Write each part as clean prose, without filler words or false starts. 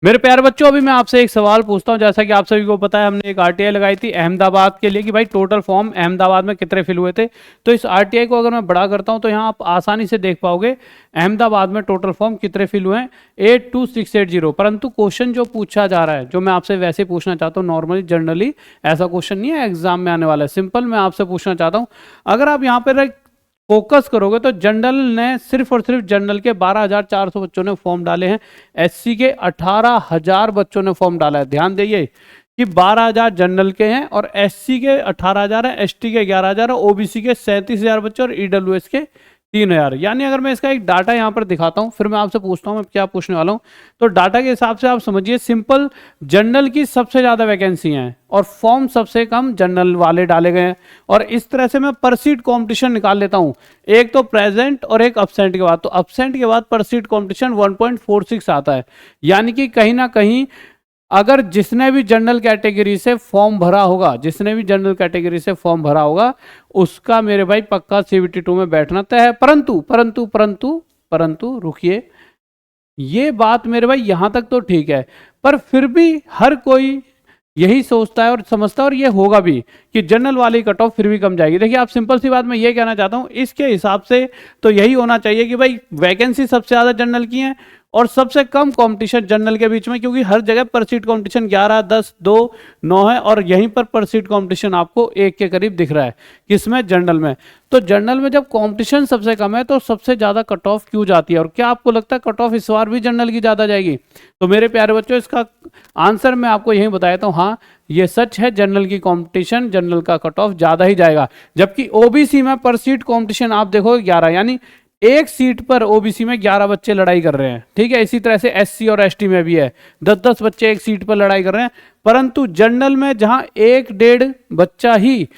मेरे प्यारे बच्चों, अभी मैं आपसे एक सवाल पूछता हूं। जैसा कि आप सभी को पता है, हमने एक आरटीआई लगाई थी अहमदाबाद के लिए कि भाई टोटल फॉर्म अहमदाबाद में कितने फिल हुए थे। तो इस आरटीआई को अगर मैं बड़ा करता हूं तो यहाँ आप आसानी से देख पाओगे अहमदाबाद में टोटल फॉर्म कितने फिल हुए हैं, 82680। परंतु क्वेश्चन जो पूछा जा रहा है, जो मैं आपसे वैसे पूछना चाहता हूँ नॉर्मली जनरली, ऐसा क्वेश्चन नहीं है एग्जाम में आने वाला है। सिंपल मैं आपसे पूछना चाहता हूँ, अगर आप यहाँ पर फोकस करोगे तो जनरल ने सिर्फ और सिर्फ जनरल के 12,400 बच्चों ने फॉर्म डाले हैं, एससी के 18,000 बच्चों ने फॉर्म डाला है। ध्यान दीजिए कि 12,000 जनरल के हैं और एससी के 18,000 हैं, एसटी के 11,000 है, ओबीसी के 37,000 बच्चे और ईडब्ल्यूएस के 3,000। यानी अगर मैं इसका एक डाटा यहाँ पर दिखाता हूँ, फिर मैं आपसे पूछता हूँ मैं क्या पूछने वाला हूँ। तो डाटा के हिसाब से आप समझिए, सिंपल जनरल की सबसे ज़्यादा वैकेंसी हैं और फॉर्म सबसे कम जनरल वाले डाले गए हैं। और इस तरह से मैं पर सीट कॉम्पिटिशन निकाल लेता हूँ, एक तो प्रेजेंट और एक अपसेंट के बाद। तो अपसेंट के बाद पर सीट कॉम्पिटिशन 1.46 आता है। यानी कि कहीं ना कहीं अगर जिसने भी जनरल कैटेगरी से फॉर्म भरा होगा, जिसने भी जनरल कैटेगरी से फॉर्म भरा होगा, उसका मेरे भाई पक्का सीबीटी 2 में बैठना तय है। परंतु परंतु परंतु परंतु रुकिए, ये बात मेरे भाई यहां तक तो ठीक है, पर फिर भी हर कोई यही सोचता है और समझता है, और ये होगा भी, कि जनरल वाली कट ऑफ फिर भी कम जाएगी। देखिए आप, सिंपल सी बात मैं ये कहना चाहता हूं, इसके हिसाब से तो यही होना चाहिए कि भाई वैकेंसी सबसे ज़्यादा जनरल की है और सबसे कम कंपटीशन जनरल के बीच में, क्योंकि हर जगह पर सीट कंपटीशन 11, 10, 2, 9 है और यहीं पर सीट कंपटीशन आपको 1 के करीब दिख रहा है। किसमें? जनरल में। तो जनरल में जब कंपटीशन सबसे कम है तो सबसे ज़्यादा कट ऑफ क्यों जाती है? और क्या आपको लगता है कट ऑफ इस बार भी जनरल की ज़्यादा जाएगी? तो मेरे प्यारे बच्चों, इसका आंसर मैं आपको यही बताया था। हाँ, ये सच है, जनरल की कंपटीशन, जनरल का कट ऑफ ज़्यादा ही जाएगा। जबकि ओबीसी में पर सीट कंपटीशन आप देखो 11, यानी एक सीट पर ओबीसी में 11 बच्चे लड़ाई कर रहे हैं। ठीक है, इसी तरह से एससी और एसटी में भी है, 10-10 बच्चे एक सीट पर लड़ाई कर रहे हैं। परंतु जनरल में जहां 1-1.5 बच्चा ही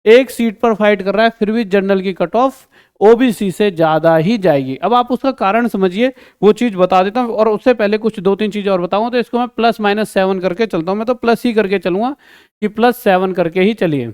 एक सीट पर फाइट कर रहा है, फिर भी जनरल की कट ऑफ ओबीसी से ज्यादा ही जाएगी। अब आप उसका कारण समझिए, वो चीज बता देता हूं। और उससे पहले कुछ 2-3 चीजें और बताऊं, तो इसको मैं +-7 करके चलता हूं। मैं तो प्लस ही करके चलूंगा कि +7 करके ही चलिए।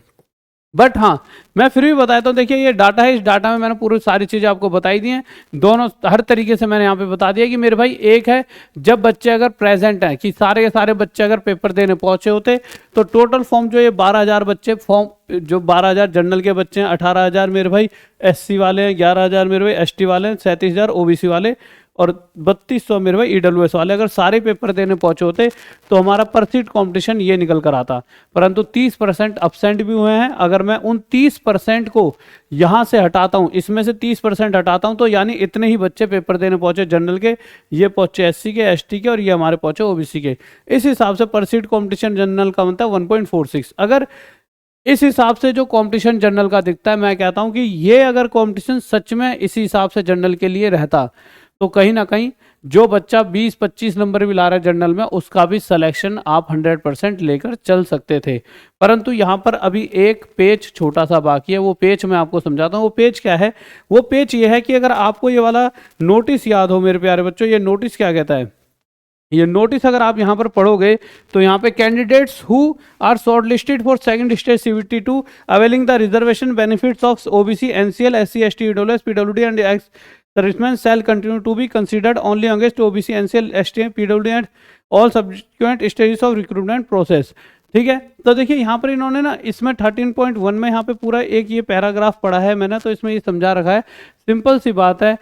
बट हाँ, मैं फिर भी बताता हूँ। देखिए ये डाटा है, इस डाटा में मैंने पूरी सारी चीज़ें आपको बताई दी हैं, दोनों हर तरीके से मैंने यहाँ पे बता दिया कि मेरे भाई एक है, जब बच्चे अगर प्रेजेंट हैं, कि सारे के सारे बच्चे अगर पेपर देने पहुंचे होते, तो टोटल फॉर्म जो ये 12,000 बच्चे फॉर्म, जो 12,000 जनरल के बच्चे हैं, 18,000 मेरे भाई एससी वाले हैं, 11,000 मेरे भाई एसटी वाले हैं, 37,000 ओबीसी वाले और 3200 मेरे भाई ईडब्ल्यूएस वाले, अगर सारे पेपर देने पहुंचे होते तो हमारा पर सीट कॉम्पिटिशन ये निकल कर आता। परंतु 30% अपसेंट भी हुए हैं। अगर मैं उन 30% को यहाँ से हटाता हूँ, इसमें से 30% हटाता हूँ, तो यानी इतने ही बच्चे पेपर देने पहुंचे जनरल के, ये पहुंचे एससी के, एसटी के, और ये हमारे पहुंचे ओबीसी के। इस हिसाब से पर सीट कॉम्पिटिशन जनरल का बनता है 1.46। अगर इस हिसाब से जो कंपटीशन जनरल का दिखता है, मैं कहता हूं कि ये अगर कंपटीशन सच में इसी हिसाब से जनरल के लिए रहता, तो कहीं ना कहीं जो बच्चा 20-25 नंबर भी ला रहा है जनरल में, उसका भी सिलेक्शन आप 100% लेकर चल सकते थे। परंतु यहाँ पर अभी एक पेच छोटा सा बाकी है। वो पेच मैं आपको समझाता हूँ। वो पेच क्या है? वो पेच ये है कि अगर आपको ये वाला नोटिस याद हो मेरे प्यारे बच्चों, ये नोटिस क्या कहता है? ये नोटिस अगर आप यहाँ पर पढ़ोगे तो यहाँ पे candidates who are short listed for second stage CBT 2 availing the reservation benefits of OBC, NCL, SC, ST, EWS, PWD and ex serviceman shall continue to be considered only against OBC, NCL, ST, PWD and all subsequent stages of recruitment process। ठीक है, तो देखिए यहाँ पर इन्होंने ना, इसमें 13.1 में यहाँ पे पूरा एक ये पैराग्राफ पढ़ा है मैंने, तो इसमें ये समझा रखा है। सिंपल सी बात है,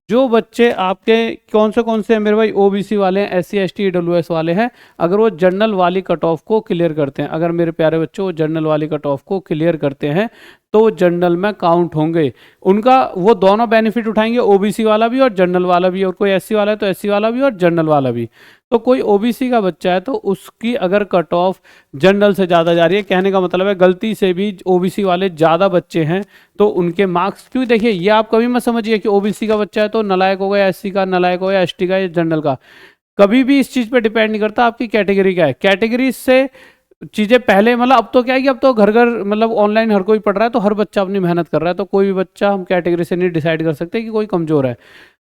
जो बच्चे आपके कौन से हैं मेरे भाई, ओबीसी वाले हैं, एससी, एसटी, ईडब्ल्यूएस वाले हैं, अगर वो जनरल वाली कट ऑफ को क्लियर करते हैं, अगर मेरे प्यारे बच्चों वो जनरल वाली कट ऑफ को क्लियर करते हैं, तो जनरल में काउंट होंगे। उनका वो दोनों बेनिफिट उठाएंगे, ओबीसी वाला भी और जनरल वाला भी। और कोई एससी वाला है तो एससी वाला भी और जनरल वाला भी। तो कोई ओबीसी का बच्चा है तो उसकी अगर कट ऑफ जनरल से ज़्यादा जा रही है, कहने का मतलब है गलती से भी ओबीसी वाले ज़्यादा बच्चे हैं तो उनके मार्क्स, क्यों? देखिए ये आप कभी मत समझिए कि ओबीसी का बच्चा है तो नलायक होगा, या एससी का नलायक होगा, या एसटी का, या जनरल का। कभी भी इस चीज़ पे डिपेंड नहीं करता आपकी कैटेगरी क्या है। कैटेगरी से चीज़ें पहले, मतलब अब तो क्या है कि अब तो घर घर मतलब ऑनलाइन हर कोई पढ़ रहा है, तो हर बच्चा अपनी मेहनत कर रहा है, तो कोई भी बच्चा हम कैटेगरी से नहीं डिसाइड कर सकते कि कोई कमज़ोर है।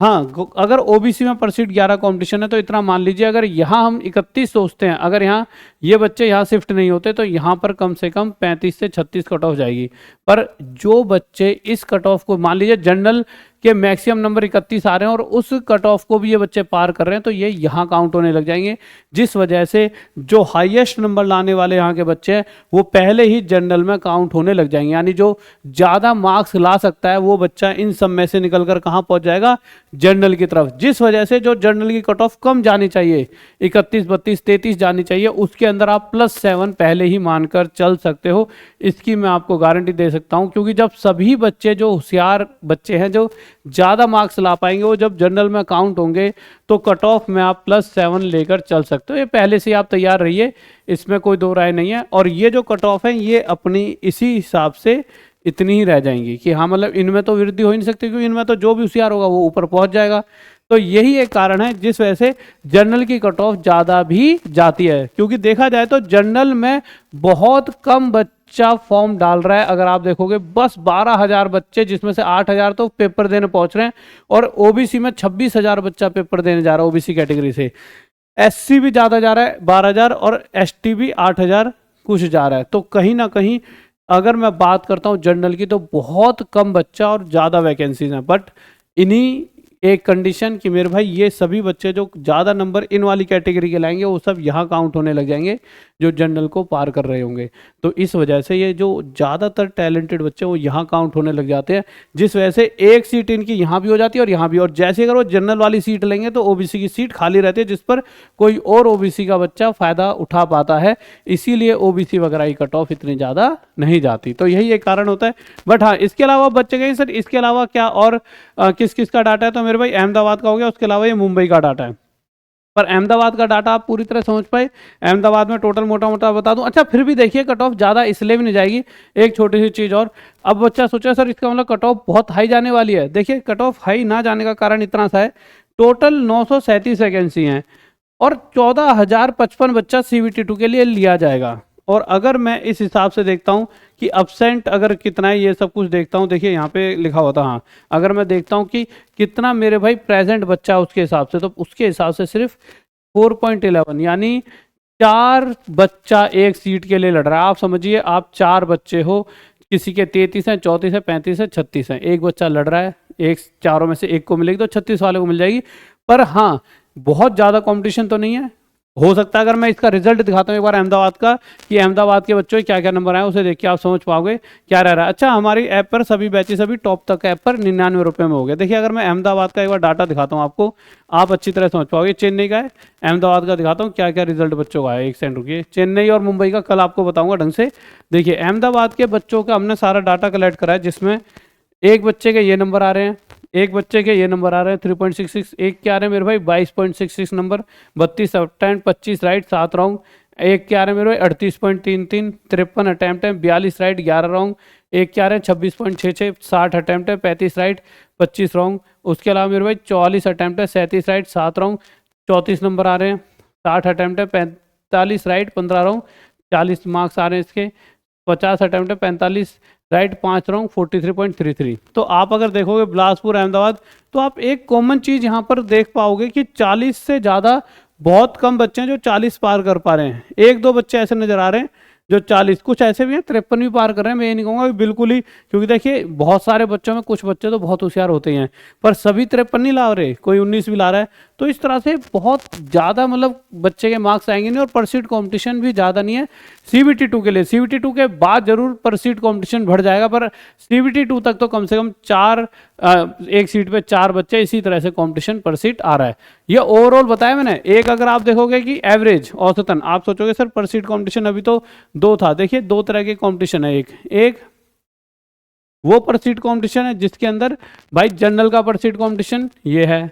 हाँ, अगर ओबीसी में पर सीट 11 कंपटीशन है तो इतना मान लीजिए, अगर यहाँ हम 31 सोचते हैं, अगर यहाँ ये बच्चे यहाँ शिफ्ट नहीं होते तो यहाँ पर कम से कम 35 से 36 कट ऑफ जाएगी। पर जो बच्चे इस कट ऑफ को, मान लीजिए जनरल कि मैक्सिमम नंबर 31 आ रहे हैं और उस कट ऑफ को भी ये बच्चे पार कर रहे हैं, तो ये यहाँ काउंट होने लग जाएंगे, जिस वजह से जो हाईएस्ट नंबर लाने वाले यहाँ के बच्चे हैं वो पहले ही जनरल में काउंट होने लग जाएंगे। यानी जो ज़्यादा मार्क्स ला सकता है वो बच्चा इन सब में से निकल कर कहाँ पहुँच जाएगा, जनरल की तरफ। जिस वजह से जो जनरल की कट ऑफ कम जानी चाहिए, 31, 32, 33 जानी चाहिए, उसके अंदर आप +7 पहले ही मानकर चल सकते हो। इसकी मैं आपको गारंटी दे सकता हूं, क्योंकि जब सभी बच्चे जो होशियार बच्चे हैं जो ज़्यादा मार्क्स ला पाएंगे वो जब जनरल में काउंट होंगे तो कट ऑफ में आप +7 लेकर चल सकते हो। ये पहले से आप तैयार रहिए, इसमें कोई दो राय नहीं है। और ये जो कट ऑफ है ये अपनी इसी हिसाब से इतनी ही रह जाएंगी कि हाँ मतलब इनमें तो वृद्धि हो ही नहीं सकती, क्योंकि इनमें तो जो भी होशियार होगा वो ऊपर पहुंच जाएगा। तो यही एक कारण है जिस वजह से जनरल की कट ऑफ ज़्यादा भी जाती है, क्योंकि देखा जाए तो जनरल में बहुत कम बच्चा फॉर्म डाल रहा है। अगर आप देखोगे बस 12,000 बच्चे, जिसमें से 8,000 तो पेपर देने पहुंच रहे हैं, और ओबीसी में 26,000 बच्चा पेपर देने जा रहा है ओबीसी कैटेगरी से। एससी भी ज़्यादा जा रहा है 12,000, और एसटी भी 8,000 कुछ जा रहा है। तो कहीं ना कहीं अगर मैं बात करता हूँ जनरल की तो बहुत कम बच्चा और ज़्यादा वैकेंसीज हैं। बट इन्हीं एक कंडीशन कि मेरे भाई ये सभी बच्चे जो ज़्यादा नंबर इन वाली कैटेगरी के लाएंगे वो सब यहाँ काउंट होने लग जाएंगे जो जनरल को पार कर रहे होंगे। तो इस वजह से ये जो ज़्यादातर टैलेंटेड बच्चे वो यहाँ काउंट होने लग जाते हैं, जिस वजह से एक सीट इनकी यहाँ भी हो जाती है और यहाँ भी। और जैसे अगर वो जनरल वाली सीट लेंगे तो ओबीसी की सीट खाली रहती है, जिस पर कोई और ओबीसी का बच्चा फ़ायदा उठा पाता है। इसीलिए ओबीसी वगैरह की कट ऑफ इतनी ज़्यादा नहीं जाती। तो यही एक कारण होता है। बट हाँ, इसके अलावा बच्चे गए सर, इसके अलावा क्या और किस किस का डाटा है? तो मेरे भाई अहमदाबाद का हो गया, उसके अलावा ये मुंबई का डाटा है। पर अहमदाबाद का डाटा आप पूरी तरह समझ पाए? अहमदाबाद में टोटल मोटा मोटा बता दूं। अच्छा, फिर भी देखिए कट ऑफ ज़्यादा इसलिए भी नहीं जाएगी। एक छोटी सी चीज़ और, अब बच्चा सोचा सर इसका मतलब कट ऑफ बहुत हाई जाने वाली है। देखिए कट ऑफ हाई ना जाने का कारण इतना सा है, टोटल 937 वैकेंसी हैं और 14,055 बच्चा CBT2 के लिए लिया जाएगा। और अगर मैं इस हिसाब से देखता हूं कि अब्सेंट अगर कितना है, ये सब कुछ देखता हूं, देखिए यहाँ पे लिखा होता, हाँ अगर मैं देखता हूं कि कितना मेरे भाई प्रेजेंट बच्चा उसके हिसाब से, तो उसके हिसाब से सिर्फ 4.11 यानी 4 बच्चा एक सीट के लिए लड़ रहा है। आप समझिए, आप 4 बच्चे हो, किसी के 33 हैं, 34 हैं, 35 हैं, 36 हैं, एक बच्चा लड़ रहा है, एक चारों में से एक को मिलेगी तो 36 वाले को मिल जाएगी। पर हाँ, बहुत ज़्यादा कंपटीशन तो नहीं है। हो सकता है अगर मैं इसका रिजल्ट दिखाता हूँ एक बार अहमदाबाद का, कि अहमदाबाद के बच्चों के क्या क्या नंबर आए, उसे देख के आप समझ पाओगे क्या रह रहा है। अच्छा, हमारी ऐप पर सभी बैचेस अभी टॉप तक ऐप पर 99 रुपये में हो गए। देखिए अगर मैं अहमदाबाद का एक बार डाटा दिखाता हूँ आपको, आप अच्छी तरह समझ पाओगे। चेन्नई का है, अहमदाबाद का दिखाता हूँ क्या क्या रिजल्ट बच्चों का है। एक सेकंड रुकिए, चेन्नई और मुंबई का कल आपको बताऊंगा ढंग से। देखिए अहमदाबाद के बच्चों का हमने सारा डाटा कलेक्ट करा है, जिसमें एक बच्चे के ये नंबर आ रहे हैं, एक बच्चे के ये नंबर आ रहे हैं 3.66, एक क्या आ रहे हैं मेरे भाई 22.66 नंबर, 32 अटेम्प्ट 25 राइट 7 रॉन्ग। एक क्या आ रहे हैं मेरे भाई 38.33, 53 अटैम्प्ट है 42 राइट 11 रॉन्ग। एक क्या आ रहे हैं 26.66, 60 अटैम्प्ट है 35 राइट 25 रॉन्ग। उसके अलावा मेरे भाई 44 अटैम्प्ट है 37 राइट 7 रॉन्ग, 34 नंबर आ रहे हैं। 60 अटैम्प्ट है 45 राइट 15 रॉन्ग, 40 मार्क्स आ रहे हैं इसके। 50 अटैम्प्ट है 45 राइट 5 रॉन्ग, 43.33। तो आप अगर देखोगे बिलासपुर अहमदाबाद, तो आप एक कॉमन चीज़ यहाँ पर देख पाओगे कि 40 से ज़्यादा बहुत कम बच्चे हैं जो 40 पार कर पा रहे हैं। एक दो बच्चे ऐसे नज़र आ रहे हैं जो 40, कुछ ऐसे भी हैं 53 भी पार कर रहे हैं। मैं ये नहीं कहूँगा बिल्कुल ही, क्योंकि देखिए बहुत सारे बच्चों में कुछ बच्चे तो बहुत होशियार होते हैं, पर सभी 53 नहीं ला रहे, कोई 19 भी ला रहा है। तो इस तरह से बहुत ज़्यादा मतलब बच्चे के मार्क्स आएंगे नहीं, और परसीट कॉम्पिटिशन भी ज़्यादा नहीं है CBT2 के लिए। CBT2 के बाद जरूर परसीट कॉम्पिटिशन बढ़ जाएगा, पर CBT2 तक तो कम से कम 4 एक सीट पे 4 बच्चे, इसी तरह से कंपटीशन पर सीट आ रहा है। ये ओवरऑल बताया मैंने। एक अगर आप देखोगे कि एवरेज औसतन, आप सोचोगे सर पर सीट कंपटीशन अभी तो 2 था। देखिए 2 तरह के कंपटीशन है। एक वो पर सीट कंपटीशन है जिसके अंदर भाई जनरल का पर सीट कंपटीशन ये है,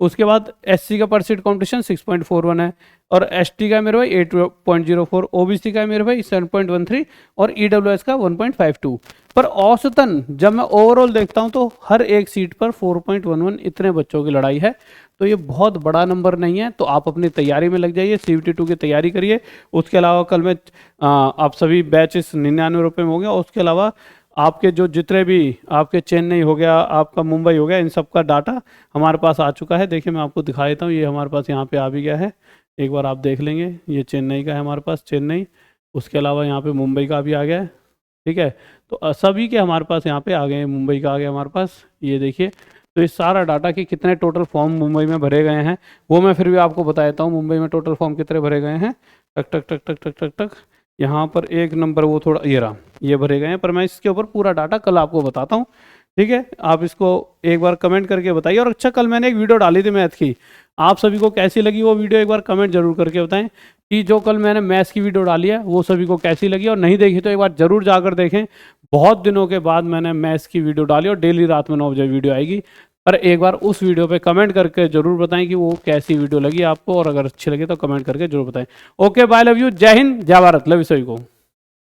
उसके बाद SC का पर सीट कंपटीशन 6.41 है, और ST का मेरे भाई 8.04, OBC का मेरे भाई 7.13 और EWS का 1.52। पर औसतन जब मैं ओवरऑल देखता हूं तो हर एक सीट पर 4.11 इतने बच्चों की लड़ाई है। तो ये बहुत बड़ा नंबर नहीं है। तो आप अपनी तैयारी में लग जाइए, CBT2 की तैयारी करिए। उसके अलावा कल में आप सभी बैचेस 99 रुपये में हो गया। उसके अलावा आपके जो जितने भी आपके चेन्नई हो गया, आपका मुंबई हो गया, इन सब का डाटा हमारे पास आ चुका है। देखिए मैं आपको दिखा देता हूँ, ये हमारे पास यहाँ पे आ भी गया है। एक बार आप देख लेंगे, ये चेन्नई का है हमारे पास, चेन्नई। उसके अलावा यहाँ पे मुंबई का भी आ गया है, ठीक है। तो सभी के हमारे पास यहाँ पे आ गए हैं, मुंबई का आ गया हमारे पास, ये देखिए। तो इस सारा डाटा कि कितने टोटल फॉर्म मुंबई में भरे गए हैं वो मैं फिर भी आपको बता देता हूँ। मुंबई में टोटल फॉर्म कितने भरे गए हैं, टक टक टक टक टक टक टक, यहाँ पर एक नंबर वो थोड़ा ये रहा, ये भरे गए हैं, पर मैं इसके ऊपर पूरा डाटा कल आपको बताता हूँ। ठीक है, आप इसको एक बार कमेंट करके बताइए। और अच्छा, कल मैंने एक वीडियो डाली थी मैथ की, आप सभी को कैसी लगी वो वीडियो एक बार कमेंट जरूर करके बताएं कि जो कल मैंने मैथ्स की वीडियो डाली है वो सभी को कैसी लगी। और नहीं देखी तो एक बार जरूर जाकर देखें, बहुत दिनों के बाद मैंने मैथ्स की वीडियो डाली और डेली रात में 9 बजे वीडियो आएगी। पर एक बार उस वीडियो पे कमेंट करके जरूर बताएं कि वो कैसी वीडियो लगी आपको, और अगर अच्छी लगी तो कमेंट करके जरूर बताएं। ओके, बाय, लव यू, जय हिंद, जय भारत, लव यू सभी को।